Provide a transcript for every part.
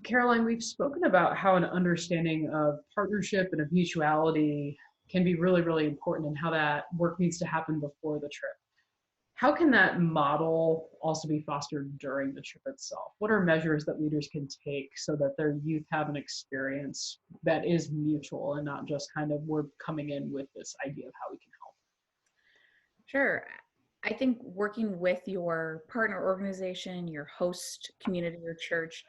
Caroline, we've spoken about how an understanding of partnership and of mutuality can be really, really important and how that work needs to happen before the trip. How can that model also be fostered during the trip itself? What are measures that leaders can take so that their youth have an experience that is mutual and not just kind of we're coming in with this idea of how we can help? Sure. I think working with your partner organization, your host community or church,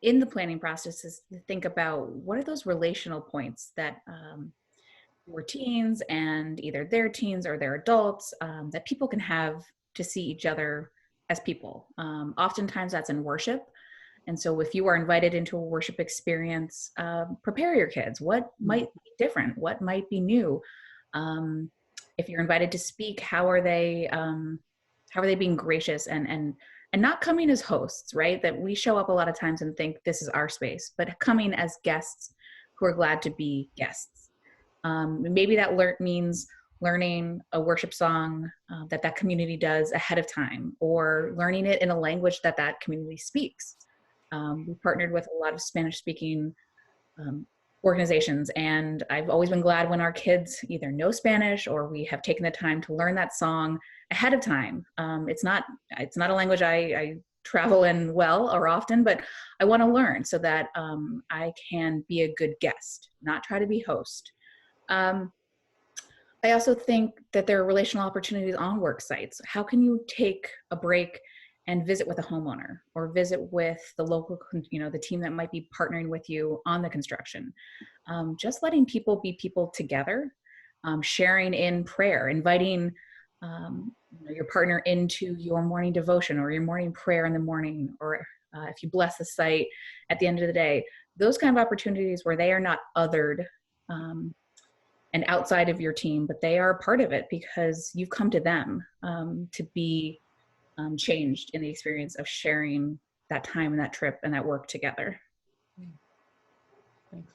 in the planning process is to think about what are those relational points that your teens and either their teens or their adults that people can have to see each other as people. Oftentimes that's in worship. And so if you are invited into a worship experience, prepare your kids. What might be different? What might be new? If you're invited to speak, how are they being gracious and not coming as hosts, right? That we show up a lot of times and think this is our space, but coming as guests who are glad to be guests. Maybe that means learning a worship song that community does ahead of time, or learning it in a language that community speaks. We partnered with a lot of Spanish-speaking organizations, and I've always been glad when our kids either know Spanish or we have taken the time to learn that song ahead of time. It's not a language I travel in well or often, but I want to learn so that I can be a good guest, not try to be host. I also think that there are relational opportunities on work sites. How can you take a break and visit with a homeowner or visit with the local, the team that might be partnering with you on the construction? Just letting people be people together, sharing in prayer, inviting your partner into your morning devotion or your morning prayer in the morning, or if you bless the site at the end of the day, those kind of opportunities where they are not othered and outside of your team, but they are part of it because you've come to them to be changed in the experience of sharing that time and that trip and that work together. Thanks.